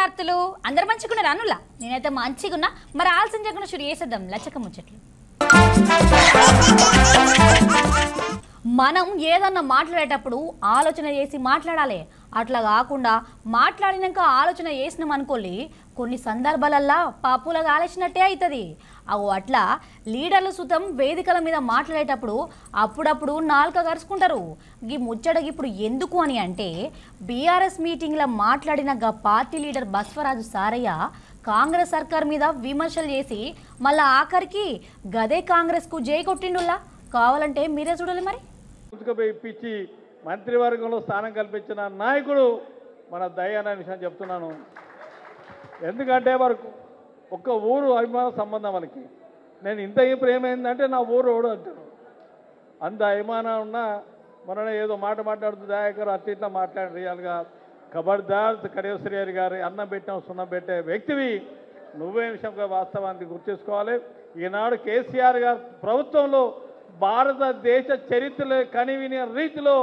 శరణార్థులు అందరు మంచిగున్నారు అనులా నేనైతే మంచిగున్నా మరి ఆలస్యం చేయకుండా షురు చేసేద్దాం లచ్చక ముచ్చట్లు మనం ఏదన్నా మాట్లాడేటప్పుడు ఆలోచన చేసి మాట్లాడాలి అట్లా కాకుండా మాట్లాడినాక ఆలోచన చేసినాం అనుకోలి కొన్ని సందర్భాలల్లా పాపులకు ఆలోచనట్టే అవుతుంది అవు అట్లా లీడర్లు సుతం వేదికల మీద మాట్లాడేటప్పుడు అప్పుడప్పుడు నాలుక కరుచుకుంటారు ఈ ముచ్చటకి ఇప్పుడు ఎందుకు అని అంటే బీఆర్ఎస్ మీటింగ్లో మాట్లాడిన పార్టీ లీడర్ బస్వరాజు సారయ్య కాంగ్రెస్ సర్కార్ మీద విమర్శలు చేసి మళ్ళా ఆఖరికి గదే కాంగ్రెస్కు జై కొట్టిండులా కావాలంటే మీరే చూడాలి మరి ఇప్పించి మంత్రివర్గంలో స్థానం కల్పించిన నాయకుడు మన దయ అనే విషయం చెప్తున్నాను. ఎందుకంటే వరకు ఒక్క ఊరు అభిమాన సంబంధం మనకి నేను ఇంత ఇప్పుడు ఏమైందంటే నా ఊరు ఓడు అంటాను అంత అభిమానం ఉన్నా మననే ఏదో మాట మాట్లాడుతూ దయాకర్ అట్లా ఇట్లా మాట్లాడి రియల్గా ఖబర్దార్ కరేశ్వరి గారు అన్నం పెట్టాం సున్నం పెట్టే వ్యక్తివి నువ్వే విషయంగా వాస్తవాన్ని గుర్తించుకోవాలి. ఈనాడు కేసీఆర్ గారు ప్రభుత్వంలో భారతదేశ చరిత్రలో కనివిని రీతిలో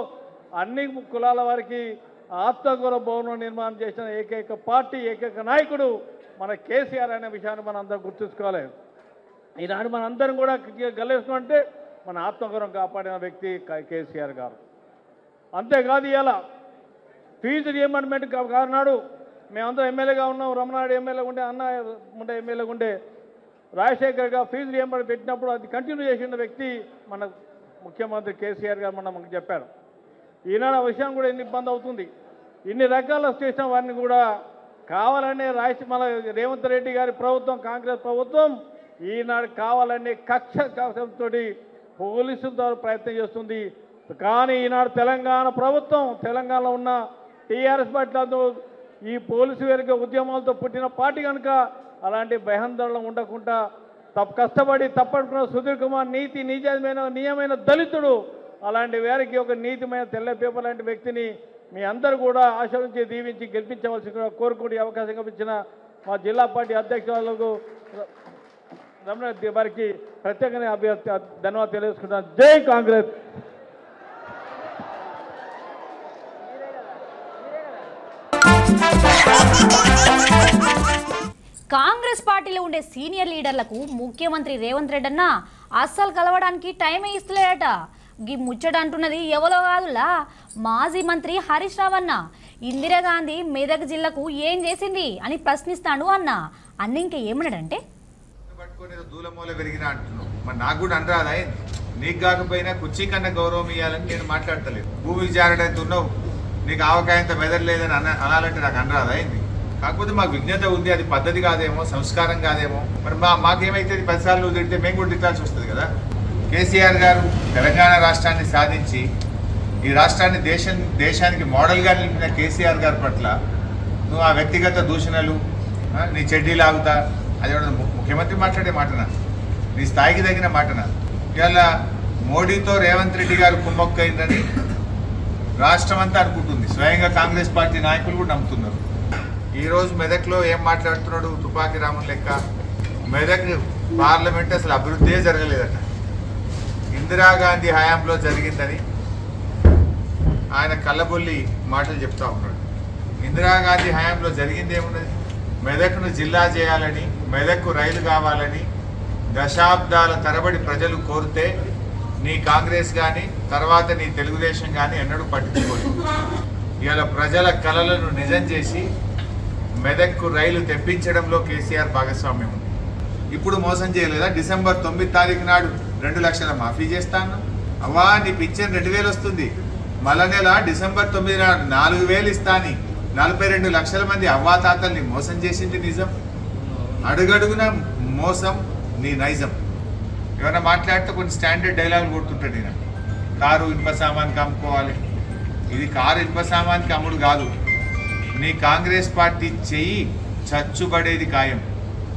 అన్ని కులాల వారికి ఆత్మగౌరవ భవనం నిర్మాణం చేసిన ఏకైక పార్టీ ఏకైక నాయకుడు మన కేసీఆర్ అనే విషయాన్ని మనం అందరం గుర్తుంచుకోవాలి. ఈనాడు మనందరం కూడా గెలుచుకుంటే మన ఆత్మగౌరవం కాపాడిన వ్యక్తి కేసీఆర్ గారు. అంతేకాదు ఇలా ఫీజు రియంబర్స్మెంట్ కారణాడు మేమందరం ఎమ్మెల్యేగా ఉన్నాం. రమణాడు ఎమ్మెల్యేగా ఉండే అన్న ఉండే ఎమ్మెల్యేగా ఉండే రాజశేఖర్ గారు ఫీజు రియంబర్స్మెంట్ పెట్టినప్పుడు అది కంటిన్యూ చేసిన వ్యక్తి మన ముఖ్యమంత్రి కేసీఆర్ గారు మనకు చెప్పారు. ఈనాడు ఆ విషయం కూడా ఎన్ని ఇబ్బంది అవుతుంది ఇన్ని రకాల చేసిన వారిని కూడా కావాలనే మన రేవంత్ రెడ్డి గారి ప్రభుత్వం కాంగ్రెస్ ప్రభుత్వం ఈనాడు కావాలనే కక్షతో పోలీసుల ద్వారా ప్రయత్నం చేస్తుంది. కానీ ఈనాడు తెలంగాణ ప్రభుత్వం తెలంగాణలో ఉన్న టీఆర్ఎస్ పార్టీలతో ఈ పోలీసు వేదిక ఉద్యమాలతో పుట్టిన పార్టీ కనుక అలాంటి భయాందోళన ఉండకుండా కష్టపడి తప్పనుకున్న సుధీర్ కుమార్ నీతి నియమైన దళితుడు అలాంటి వారికి ఒక నీతిమైన తెల్ల పేపర్ లాంటి వ్యక్తిని మీ అందరూ కూడా ఆశీర్వదించి దీవించి గెలిపించవలసి కోరుకునే అవకాశం కల్పించిన మా జిల్లా పార్టీ అధ్యక్షులకు రమణ వారికి ప్రత్యేకంగా ధన్యవాదాలు తెలియజేసుకుంటాను. జై కాంగ్రెస్. కాంగ్రెస్ పార్టీలో ఉండే సీనియర్ లీడర్లకు ముఖ్యమంత్రి రేవంత్ రెడ్డి అన్న అస్సలు కలవడానికి టైమే ఇస్తలేడట. ఈ ముచ్చట అంటున్నది ఎవరో కాదులా మాజీ మంత్రి హరీష్ రావు అన్న. ఇందిరాగాంధీ మెదక్ జిల్లాకు ఏం చేసింది అని ప్రశ్నిస్తాడు అన్న. అన్న ఇంకా ఏమన్నాడంటే దూలమూల పెరిగిన అంటున్నావు మరి నాకు కూడా అనరాదా నీకు కాకపోయినా కుర్చీ కన్నా గౌరవం ఇవ్వాలని నేను మాట్లాడతలేదు. భూమికి జారడంత ఉన్నావు నీకు ఆవకాయంత మెదడలేదని అనాలంటే నాకు అనరాదా అయింది. కాకపోతే మాకు విజ్ఞత ఉంది అది పద్ధతి కాదేమో సంస్కారం కాదేమో మరి మాకేమైతే 10 సార్లు తిడితే మేము కూడా తిట్టాల్సి వస్తుంది కదా. కేసీఆర్ గారు తెలంగాణ రాష్ట్రాన్ని సాధించి ఈ రాష్ట్రాన్ని దేశానికి మోడల్గా నిలిపిన కేసీఆర్ గారి పట్ల నువ్వు ఆ వ్యక్తిగత దూషణలు నీ చెడ్డీ లాగుతా అది ముఖ్యమంత్రి మాట్లాడే మాటనా నీ స్థాయికి తగిన మాటనా. ఇవాళ మోడీతో రేవంత్ రెడ్డి గారు కుమ్మక్కైందని రాష్ట్రం అంతా అనుకుంటుంది. స్వయంగా కాంగ్రెస్ పార్టీ నాయకులు కూడా నమ్ముతున్నారు. ఈరోజు మెదక్లో ఏం మాట్లాడుతున్నాడు తుపాకీ రాముని లెక్క. మెదక్ పార్లమెంట్ అసలు అభివృద్ధే జరగలేదట. ఇందిరాగాంధీ హయాంలో జరిగిందని ఆయన కళ్ళబొల్లి మాటలు చెప్తా ఉన్నాడు. ఇందిరాగాంధీ హయాంలో జరిగింది ఏమున్నది? మెదక్ను జిల్లా చేయాలని మెదక్కు రైలు కావాలని దశాబ్దాల తరబడి ప్రజలు కోరితే నీ కాంగ్రెస్ కానీ తర్వాత నీ తెలుగుదేశం కానీ ఎన్నడూ పట్టించుకోలేదు. ఇవాళ ప్రజల కలలను నిజం చేసి మెదక్కు రైలు తెప్పించడంలో కేసీఆర్ భాగస్వామ్యం ఉంది. ఇప్పుడు మోసం చేయలేదా? డిసెంబర్ 9 తారీఖు నాడు 2 లక్షల మాఫీ చేస్తాను అవ్వా నీ పింఛన్ 2000 వస్తుంది. మళ్ళా నెల డిసెంబర్ 9 నాడు 4000 ఇస్తాని 42 లక్షల మంది అవ్వాతాతల్ని మోసం చేసింది నిజం. అడుగడుగున మోసం నీ నైజం. ఏమైనా మాట్లాడితే కొన్ని స్టాండర్డ్ డైలాగులు కొడుతుంటాడు నేను. కారు ఇనుప సామాన్కి అమ్ముకోవాలి. ఇది కారు ఇనుప సామాన్కి అమ్ముడు కాదు. నీ కాంగ్రెస్ పార్టీ చెయ్యి చచ్చుబడేది ఖాయం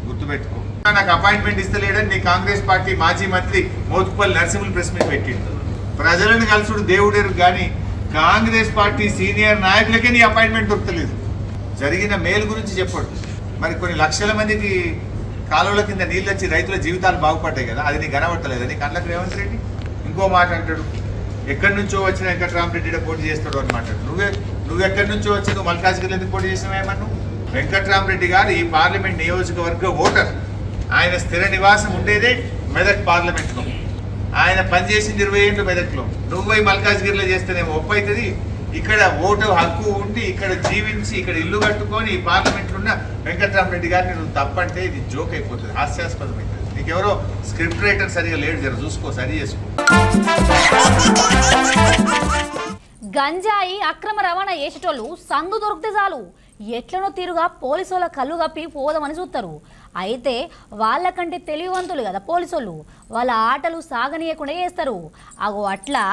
గుర్తుపెట్టుకో. నాకు అపాయింట్మెంట్ ఇస్తలేడని నీ కాంగ్రెస్ పార్టీ మాజీ మంత్రి మోత్కుపల్లి నరసింహులు ప్రెస్ మీట్ పెట్టిండు. ప్రజలను కలుసుడు దేవుడేరు కానీ కాంగ్రెస్ పార్టీ సీనియర్ నాయకులకే నీ అపాయింట్మెంట్ దొరకలేదు. జరిగిన మేలు గురించి చెప్పాడు. మరి కొన్ని లక్షల మందికి కాలువల కింద నీళ్ళు వచ్చి రైతుల జీవితాలు బాగుపడ్డాయి కదా, అది నీకు కనబడతలేదు. నీ కళ్ళకు రేవంత్ రెడ్డి ఇంకో మాట అంటాడు, ఎక్కడి నుంచో వచ్చిన వెంకటరామరెడ్డి పోటీ చేస్తాడు అని మాట్లాడు. నువ్వెక్కడి నుంచో వచ్చి నువ్వు మల్కాజ్గిరిలో ఎందుకు పోటీ చేసినావేమన్నా? వెంకట్రామరెడ్డి గారు ఈ పార్లమెంట్ నియోజకవర్గ ఓటర్. ఆయన స్థిర నివాసం ఉండేదే మెదక్ పార్లమెంట్లో. ఆయన పనిచేసింది 20 ఏళ్ళు మెదక్లో. నువ్వు పోయి మల్కాజ్గిరిలో చేస్తేనేమో ఒప్పు అవుతుంది. ఇక్కడ ఓటు హక్కు ఉండి ఇక్కడ జీవించి ఇక్కడ ఇల్లు కట్టుకొని ఈ పార్లమెంట్లో ఉన్న వెంకట్రామరెడ్డి గారిని నువ్వు తప్పంటే ఇది జోక్ అయిపోతుంది, హాస్యాస్పదం అవుతుంది. నీకెవరో స్క్రిప్ట్ రైటర్ సరిగా లేడు, జర చూసుకో, సరి చేసుకో. గంజాయి అక్రమ రవాణా చేసేటోళ్ళు సందు దొరికితే చాలు ఎట్లనో తీరుగా పోలీసు వాళ్ళ కళ్ళు కప్పి పోదామని చూస్తారు. అయితే వాళ్ళకంటే తెలివివంతులు కదా పోలీసులు, వాళ్ళ ఆటలు సాగనీయకుండా చేస్తారు. అగో అట్లా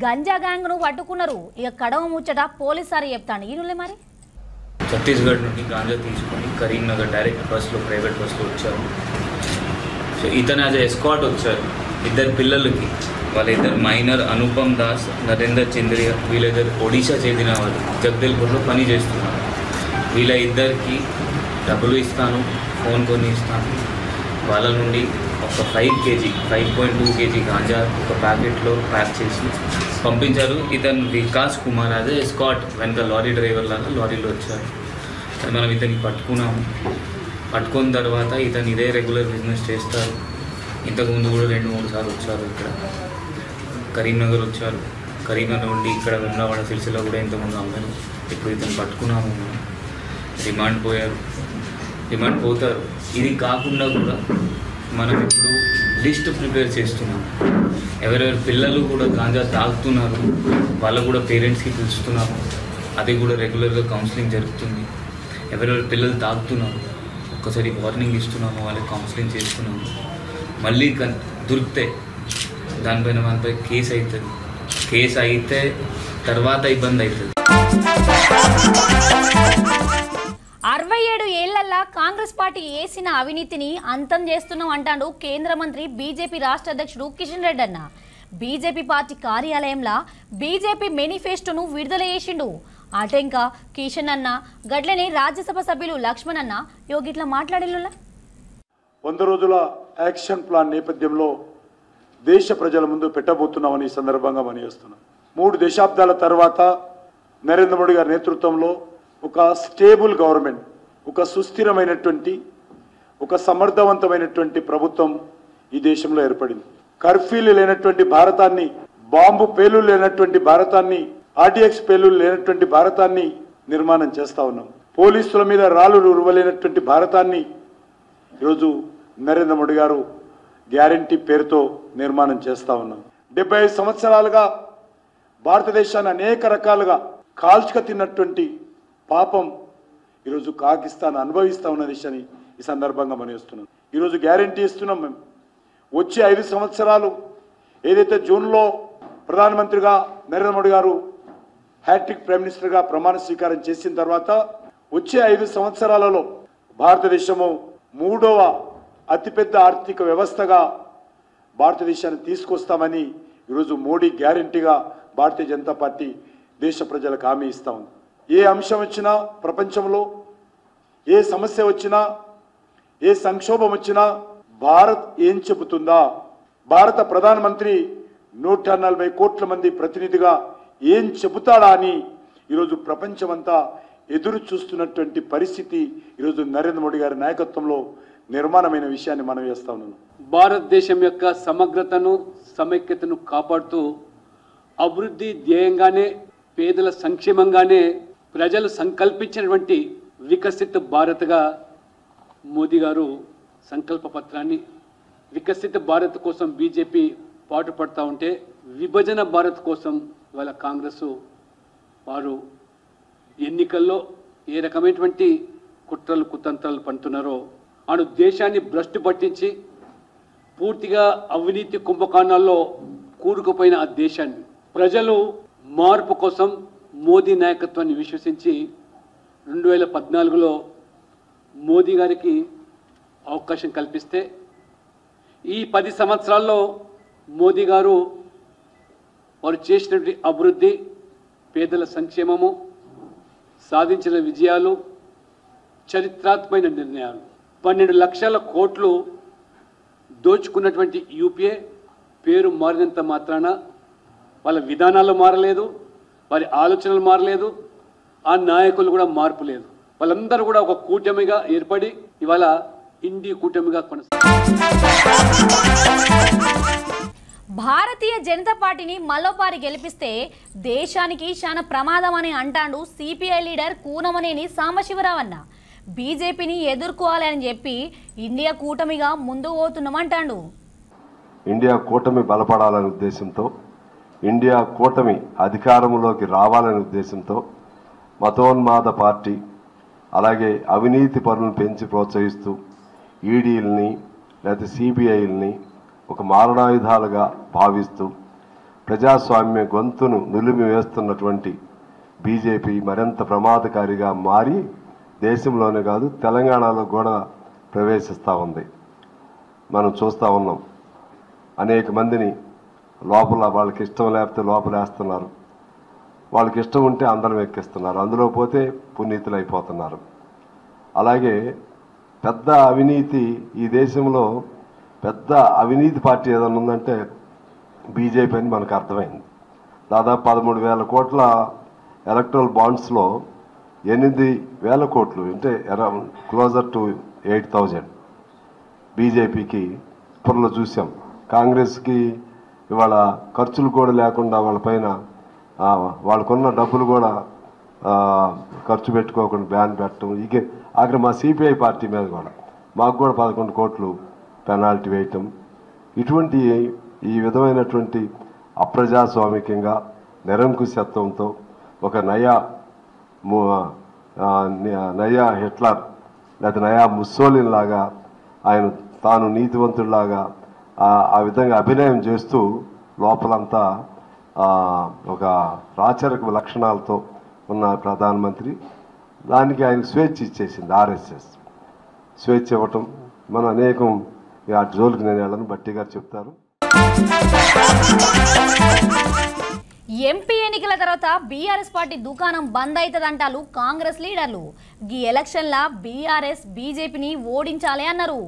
గంజా గ్యాంగ్ను పట్టుకున్నారు. ఇక కడవ ముచ్చట పోలీస్ సార్ చెప్తాను ఈనులే. మరి ఛత్తీస్గఢ్ నుండి గాంజా తీసుకొని కరీంనగర్ డైరెక్ట్ బస్సులో, ప్రైవేట్ బస్సులో వచ్చారు. సో ఇతను యాజ్ ఎస్కాట్ వచ్చారు. ఇద్దరు పిల్లలకి, వాళ్ళిద్దరు మైనర్ అనుపమ్ దాస్, నరేందర్ చంద్రియా, వీళ్ళిద్దరు ఒడిశా చెందిన వాళ్ళు జగదల్పూర్లో పని చేస్తున్నారు. వీళ్ళ ఇద్దరికి డబ్బులు ఇస్తాను, ఫోన్ కొని ఇస్తాను. వాళ్ళ నుండి ఒక 5.2 కేజీ గాంజా ఒక ప్యాకెట్లో ప్యాక్ చేసి పంపించారు. ఇతను వికాస్ కుమార్ అదే ఎస్కాట్ వెనక లారీ డ్రైవర్ లాగా లారీలో వచ్చారు. మనం ఇతన్ని పట్టుకున్నాము. పట్టుకున్న తర్వాత ఇతను ఇదే రెగ్యులర్ బిజినెస్ చేస్తారు. ఇంతకుముందు కూడా 2-3 సార్లు వచ్చారు. ఇక్కడ కరీంనగర్ వచ్చారు. కరీంనగర్ నుండి ఇక్కడ వెమ్లవాడ సిరిసిల్ల కూడా ఇంతకుముందు అమ్మారు. ఇప్పుడు ఇతను పట్టుకున్నాము. రిమాండ్ పోతారు. ఇది కాకుండా కూడా మనం ఇప్పుడు లిస్ట్ ప్రిపేర్ చేస్తున్నాము. ఎవరెవరి పిల్లలు కూడా గాంజా తాగుతున్నారు వాళ్ళు కూడా పేరెంట్స్కి పిలుస్తున్నాము. అది కూడా రెగ్యులర్గా కౌన్సిలింగ్ జరుగుతుంది. ఎవరెవరి పిల్లలు తాగుతున్నారు ఒక్కసారి వార్నింగ్ ఇస్తున్నాము, వాళ్ళకి కౌన్సిలింగ్ చేస్తున్నాము. మళ్ళీ దొరికితే దానిపైన కేసు అవుతుంది. కేసు అయితే తర్వాత ఇబ్బంది అవుతుంది. 67 ఏళ్లల్లా కాంగ్రెస్ పార్టీ చేసిన అవినీతిని అంతం చేస్తున్నాం అంటాడు కేంద్ర మంత్రి బీజేపీ రాష్ట్ర అధ్యక్షుడు కిషన్ రెడ్డి అన్న. బీజేపీ పార్టీ కార్యాలయంలో బీజేపీ మేనిఫెస్టోను విడుదల చేసిండు. అటెంకా కిషన్ అన్న గట్లనే రాజ్యసభ సభ్యులు లక్ష్మణ్ అన్న యోగిట్లా మాట్లాడిల్లా. 100 రోజుల యాక్షన్ ప్లాన్ నేపథ్యంలో దేశ ప్రజల ముందు పెట్టబోతున్నామని ఈ సందర్భంగా మనయేస్తున్నాం. 3 దశాబ్దాల తర్వాత నరేంద్ర మోడీ గారి నేతృత్వంలో ఒక స్టేబుల్ గవర్నమెంట్, ఒక సుస్థిరమైనటువంటి, ఒక సమర్థవంతమైనటువంటి ప్రభుత్వం ఈ దేశంలో ఏర్పడింది. కర్ఫ్యూలు లేనటువంటి భారతాన్ని, బాంబు పేలులు లేనటువంటి భారతాన్ని, ఆర్డిఎక్స్ పేలులు లేనటువంటి భారతాన్ని నిర్మాణం చేస్తా ఉన్నాం. పోలీసుల మీద రాళ్ళు ఉరవలేనటువంటి భారతాన్ని ఈరోజు నరేంద్ర మోడీ గారు గ్యారంటీ పేరుతో నిర్మాణం చేస్తా ఉన్నాం. 75 సంవత్సరాలుగా భారతదేశాన్ని అనేక రకాలుగా కాల్చుక తిన్నటువంటి పాపం ఈరోజు పాకిస్తాన్ అనుభవిస్తూ ఉన్న విషయాన్ని ఈ సందర్భంగా మనం ఇస్తున్నాం. ఈరోజు గ్యారంటీ ఇస్తున్నాం. మేము వచ్చే 5 సంవత్సరాలు ఏదైతే జూన్లో ప్రధానమంత్రిగా నరేంద్ర మోడీ గారు హ్యాట్రిక్ ప్రైమ్ మినిస్టర్గా ప్రమాణ స్వీకారం చేసిన తర్వాత వచ్చే 5 సంవత్సరాలలో భారతదేశము 3వ అతిపెద్ద ఆర్థిక వ్యవస్థగా భారతదేశాన్ని తీసుకొస్తామని ఈరోజు మోడీ గ్యారంటీగా భారతీయ జనతా పార్టీ దేశ ప్రజలకు హామీ ఇస్తా ఉంది. ఏ అంశం వచ్చినా ప్రపంచంలో, ఏ సమస్య వచ్చినా, ఏ సంక్షోభం వచ్చినా భారత్ ఏం చెబుతుందా, భారత ప్రధానమంత్రి 140 కోట్ల మంది ప్రతినిధిగా ఏం చెబుతాడా అని ఈరోజు ప్రపంచమంతా ఎదురు చూస్తున్నటువంటి పరిస్థితి ఈరోజు నరేంద్ర మోడీ గారి నాయకత్వంలో నిర్మాణమైన విషయాన్ని మనం చేస్తా ఉన్నాం. భారతదేశం యొక్క సమగ్రతను, సమైక్యతను కాపాడుతూ అభివృద్ధి ధ్యేయంగానే, పేదల సంక్షేమంగానే ప్రజలు సంకల్పించినటువంటి వికసిత భారత్గా మోదీ గారు సంకల్ప పత్రాన్ని, వికసిత భారత్ కోసం బీజేపీ పాటుపడతా ఉంటే విభజన భారత్ కోసం వాళ్ళ కాంగ్రెస్ వారు ఎన్నికల్లో ఏ రకమైనటువంటి కుట్రలు కుతంత్రాలు పంటున్నారో అను దేశాన్ని భ్రష్టు పట్టించి పూర్తిగా అవినీతి కుంభకోణాల్లో కూరుకుపోయిన ఆ దేశాన్ని ప్రజలు మార్పు కోసం మోదీ నాయకత్వాన్ని విశ్వసించి 2014లో మోదీ గారికి అవకాశం కల్పిస్తే ఈ 10 సంవత్సరాల్లో మోదీ గారు వారు చేసినటువంటి అభివృద్ధి, పేదల సంక్షేమము, సాధించిన విజయాలు, చరిత్రాత్మకమైన నిర్ణయాలు, 12 లక్షల కోట్లు దోచుకున్నటువంటి యూపీఏ పేరు మారినంత మాత్రాన వాళ్ళ విధానాలు మారలేదు, వారి ఆలోచనలు మారలేదు, ఆ నాయకులు కూడా మార్పు లేదు. వాళ్ళందరూ కూడా ఒక కూటమిగా ఏర్పడి ఇవాళ ఇండి కూటమిగా కొనసాగుతుంది. భారతీయ జనతా పార్టీని మరోపారి గెలిపిస్తే దేశానికి చాలా ప్రమాదం అని అంటాడు సిపిఐ లీడర్ కూనమనేని సాంబశివరావు. బీజేపీని ఎదుర్కోవాలని చెప్పి ఇండియా కూటమిగా ముందు పోతున్నామంటాడు. ఇండియా కూటమి బలపడాలనే ఉద్దేశంతో, ఇండియా కూటమి అధికారంలోకి రావాలనే ఉద్దేశంతో మతోన్మాద పార్టీ, అలాగే అవినీతి పరులను పెంచి ప్రోత్సహిస్తూ ఈడీలని లేదా సిబిఐల్ని ఒక మారణాయుధాలుగా భావిస్తూ ప్రజాస్వామ్య గొంతును నిలిమి వేస్తున్నటువంటి బీజేపీ మరింత ప్రమాదకారిగా మారి దేశంలోనే కాదు తెలంగాణలో కూడా ప్రవేశిస్తూ ఉంది. మనం చూస్తూ ఉన్నాం. అనేక మందిని లోపల వాళ్ళకి ఇష్టం లేకపోతే లోపలేస్తున్నారు, వాళ్ళకి ఇష్టం ఉంటే అందరం ఎక్కిస్తున్నారు, అందులో పోతే పునీతులు అయిపోతున్నారు. అలాగే పెద్ద అవినీతి ఈ దేశంలో పెద్ద అవినీతి పార్టీ ఏదైనా ఉందంటే బీజేపీ అని మనకు అర్థమైంది. దాదాపు 13,000 కోట్ల ఎలక్ట్రల్ బాండ్స్లో 8,000 కోట్లు అంటే అరౌండ్ క్లోజర్ టు 8,000 బీజేపీకి ఇప్పట్లో చూసాం. కాంగ్రెస్కి ఇవాళ ఖర్చులు కూడా లేకుండా వాళ్ళపైన వాళ్ళకున్న డబ్బులు కూడా ఖర్చు పెట్టుకోకుండా బ్యాన్ పెట్టడం, ఇక ఆఖరి మా సిపిఐ పార్టీ మీద కూడా మాకు కూడా 11 కోట్లు పెనాల్టీ వేయటం, ఇటువంటి ఈ విధమైనటువంటి అప్రజాస్వామికంగా నిరంకుశత్వంతో ఒక నయా హిట్లర్ లేదా నయా ముస్సోలిన్ లాగా ఆయన తాను నీతివంతుడిలాగా ఆ విధంగా అభినయం చేస్తూ లోపలంతా ఒక రాచరిక లక్షణాలతో ఉన్న ప్రధానమంత్రి. దానికి ఆయనకు స్వేచ్ఛ ఇచ్చేసింది ఆర్ఎస్ఎస్. స్వేచ్ఛ ఇవ్వటం మనం అనేకం ఆ జోలికి నేను వెళ్ళను, భట్టి గారు చెప్తారు. ఎంపీ ఎన్నికల తర్వాత బీఆర్ఎస్ పార్టీ దుకాణం బంద్ అవుతుందంటారు కాంగ్రెస్ లీడర్లు. ఈ ఎలక్షన్ల బీఆర్ఎస్ బీజేపీని ఓడించాలి అన్నారు.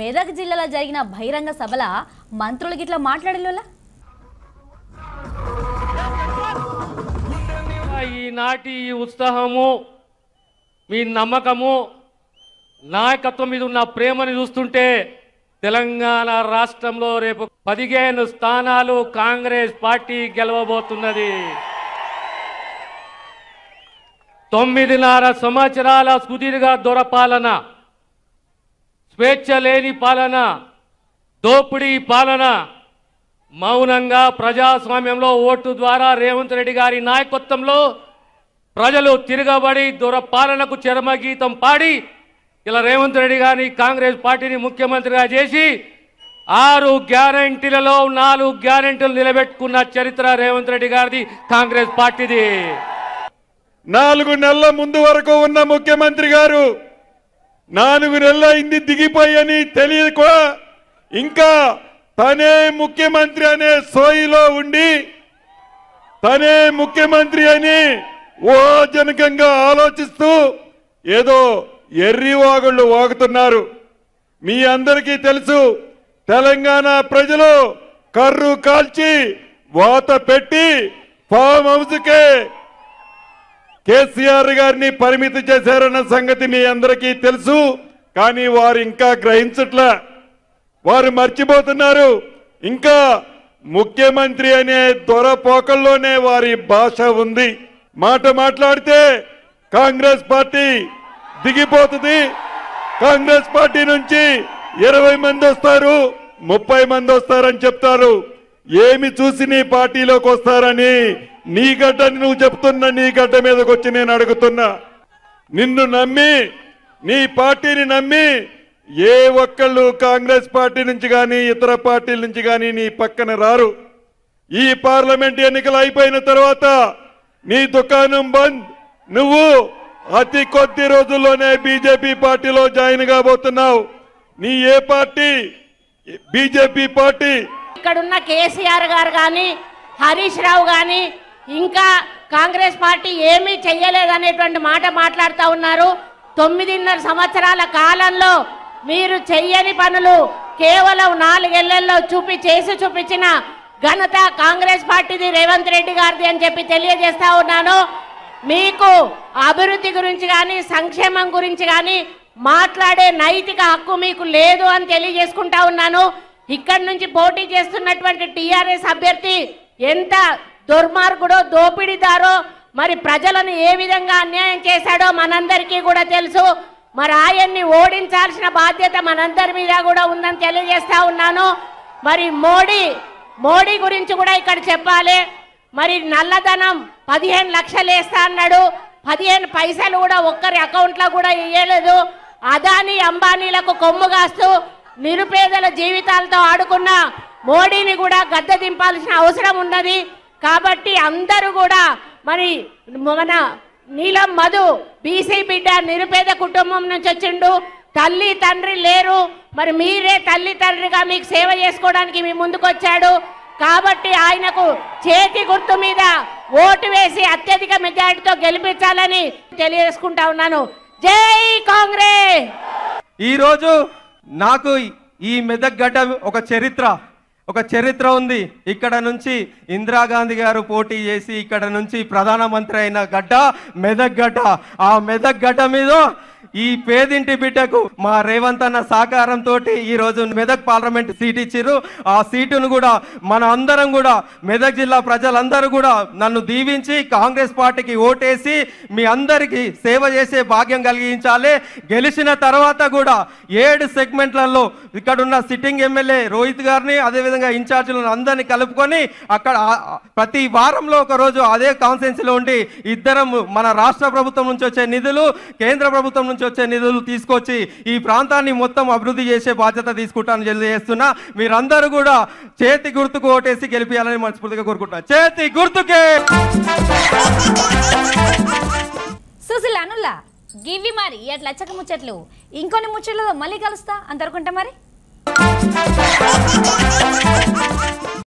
మెదక్ జిల్లాలో జరిగిన బహిరంగ సభల మంత్రులకి ఇట్లా మాట్లాడేలా. ఈనాటి ఉత్సాహము, మీ నమ్మకము, నాయకత్వం మీద ఉన్న ప్రేమని చూస్తుంటే తెలంగాణ రాష్ట్రంలో రేపు 15 స్థానాలు కాంగ్రెస్ పార్టీ గెలవబోతున్నది. 9.5 సంవత్సరాల సుదీర్ఘ దొరపాలన, స్వేచ్ఛ లేని పాలన, దోపిడీ పాలన, మౌనంగా ప్రజాస్వామ్యంలో ఓటు ద్వారా రేవంత్ రెడ్డి గారి నాయకత్వంలో ప్రజలు తిరగబడి దొరపాలనకు చరమగీతం పాడి ఇలా రేవంత్ రెడ్డి గారిని కాంగ్రెస్ పార్టీని ముఖ్యమంత్రిగా చేసి 6 గ్యారంటీలలో 4 గ్యారంటీలు నిలబెట్టుకున్న చరిత్ర రేవంత్ రెడ్డి గారిది, కాంగ్రెస్ పార్టీది. 4 నెలల ముందు వరకు ఉన్న ముఖ్యమంత్రి గారు 4 నెలల అయింది దిగిపోయని తెలియక ఇంకా తనే ముఖ్యమంత్రి అనే సోయిలో ఉండి తనే ముఖ్యమంత్రి అని ఊహాజనకంగా ఆలోచిస్తూ ఏదో ఎర్రివాగుళ్ళు వాగుతున్నారు. మీ అందరికీ తెలుసు, తెలంగాణ ప్రజలు కర్రు కాల్చి వాత పెట్టి ఫామ్ హౌస్కే కేసీఆర్ గారిని పరిమితి చేశారన్న సంగతి మీ అందరికీ తెలుసు. కానీ వారు ఇంకా గ్రహించట్లే, వారు మర్చిపోతున్నారు. ఇంకా ముఖ్యమంత్రి అనే దొరపోకల్లోనే వారి భాష ఉంది. మాట మాట్లాడితే కాంగ్రెస్ పార్టీ దిగిపోతుంది, కాంగ్రెస్ పార్టీ నుంచి 20 మంది వస్తారు, 30 మంది వస్తారని చెప్తారు. ఏమి చూసి నీ పార్టీలోకి వస్తారని నీ గడ్డని నువ్వు చెప్తున్నా, నీ గడ్డ మీదకి వచ్చి నేను అడుగుతున్నా. నిన్ను నమ్మి, నీ పార్టీని నమ్మి ఏ ఒక్కళ్ళు కాంగ్రెస్ పార్టీ నుంచి కానీ ఇతర పార్టీల నుంచి కానీ నీ పక్కన రారు. ఈ పార్లమెంట్ ఎన్నికలు అయిపోయిన తర్వాత నీ దుకాణం బంద్. నువ్వు అతి కొద్ది రోజుల్లోనే బీజేపీ పార్టీలో జాయిన్ కాబోతున్నావు. నీ ఏ పార్టీ? BJP party. ఇక్కడున్న కేసీఆర్ గారు కానీ హరీష్ రావు కానీ ఇంకా కాంగ్రెస్ పార్టీ ఏమీ చెయ్యలేదనేటువంటి మాట మాట్లాడుతూ ఉన్నారు. 9.5 సంవత్సరాల కాలంలో మీరు చెయ్యని పనులు కేవలం 4 ఏళ్లలో చేసి చూపించిన ఘనత కాంగ్రెస్ పార్టీది, రేవంత్ రెడ్డి గారిది అని చెప్పి తెలియజేస్తా ఉన్నాను. మీకు అభివృద్ధి గురించి కానీ సంక్షేమం గురించి కానీ మాట్లాడే నైతిక హక్కు మీకు లేదు అని తెలియజేసుకుంటా ఉన్నాను. ఇక్కడి నుంచి పోటీ చేస్తున్నటువంటి టీఆర్ఎస్ అభ్యర్థి ఎంత దుర్మార్గుడో దోపిడీదారో మరి ప్రజలను ఏ విధంగా అన్యాయం చేశాడో మనందరికీ కూడా తెలుసు. మరి ఆయన్ని ఓడించాల్సిన బాధ్యత మనందరి మీద కూడా ఉందని తెలియజేస్తా ఉన్నాను. మరి మోడీ గురించి కూడా ఇక్కడ చెప్పాలి. మరి నల్లధనం 15 లక్షలు వేస్తా అన్నాడు, 15 పైసలు కూడా ఒక్కరి అకౌంట్లో కూడా ఇయ్యలేదు. అదానీ అంబానీలకు కొమ్ము కాస్తూ నిరుపేదల జీవితాలతో ఆడుకున్న మోడీని కూడా గద్దె దింపాల్సిన అవసరం ఉన్నది. కాబట్టి అందరూ కూడా మరి మన నీలం మధు బీసీ బిడ్డ నిరుపేద కుటుంబం నుంచి వచ్చిండు, తల్లి తండ్రి లేరు. మరి మీరే తల్లి తండ్రిగా మీకు సేవ చేసుకోవడానికి మీ ముందుకు వచ్చాడు. కాబట్టి ఆయనకు చేతి గుర్తు మీద ఓటు వేసి అత్యధిక మెజారిటీతో గెలిపించాలని తెలియజేసుకుంటా ఉన్నాను. జై కాంగ్రెస్. ఈరోజు నాకు ఈ మెదక్ గడ్డ ఒక చరిత్ర ఉంది. ఇక్కడ నుంచి ఇందిరాగాంధీ గారు పోటీ చేసి ఇక్కడ నుంచి ప్రధానమంత్రి అయిన గడ్డ మెదక్ గడ్డ. ఆ మెదక్ గడ్డ మీద ఈ పేదింటి బిడ్డకు మా రేవంత్ అన్న సహకారంతో ఈరోజు మెదక్ పార్లమెంట్ సీట్ ఇచ్చిర్రు. ఆ సీటును కూడా మన అందరం కూడా మెదక్ జిల్లా ప్రజలందరూ కూడా నన్ను దీవించి కాంగ్రెస్ పార్టీకి ఓటేసి మీ అందరికీ సేవ చేసే భాగ్యం కలిగించాలి. గెలిచిన తర్వాత కూడా 7 సెగ్మెంట్లలో ఇక్కడున్న సిట్టింగ్ ఎమ్మెల్యే రోహిత్ గారిని అదేవిధంగా ఇన్ఛార్జీలను అందరినీ కలుపుకొని అక్కడ ప్రతి వారంలో ఒక రోజు అదే కాన్స్టిట్యున్సీలో ఉండి ఇద్దరం మన రాష్ట్ర ప్రభుత్వం నుంచి వచ్చే నిధులు, కేంద్ర ప్రభుత్వం నుంచి వచ్చే నిధులు తీసుకొచ్చి ఈ ప్రాంతాన్ని మొత్తం అభివృద్ధి చేసే బాధ్యత తీసుకుంటానని తెలియజేస్తున్నా. మీరందరూ కూడా చేతి గుర్తుకు ఓటేసి గెలిపించాలని మనస్ఫూర్తిగా కోరుకుంటున్నా. చేతి గుర్తుకే. సుశీలానుల్లా గివి మరి ఎట్లా లచ్చక ముచ్చట్లు. ఇంకొన్ని ముచ్చట్లు మళ్ళీ కలుస్తా. అంతవరకుంటా మరి.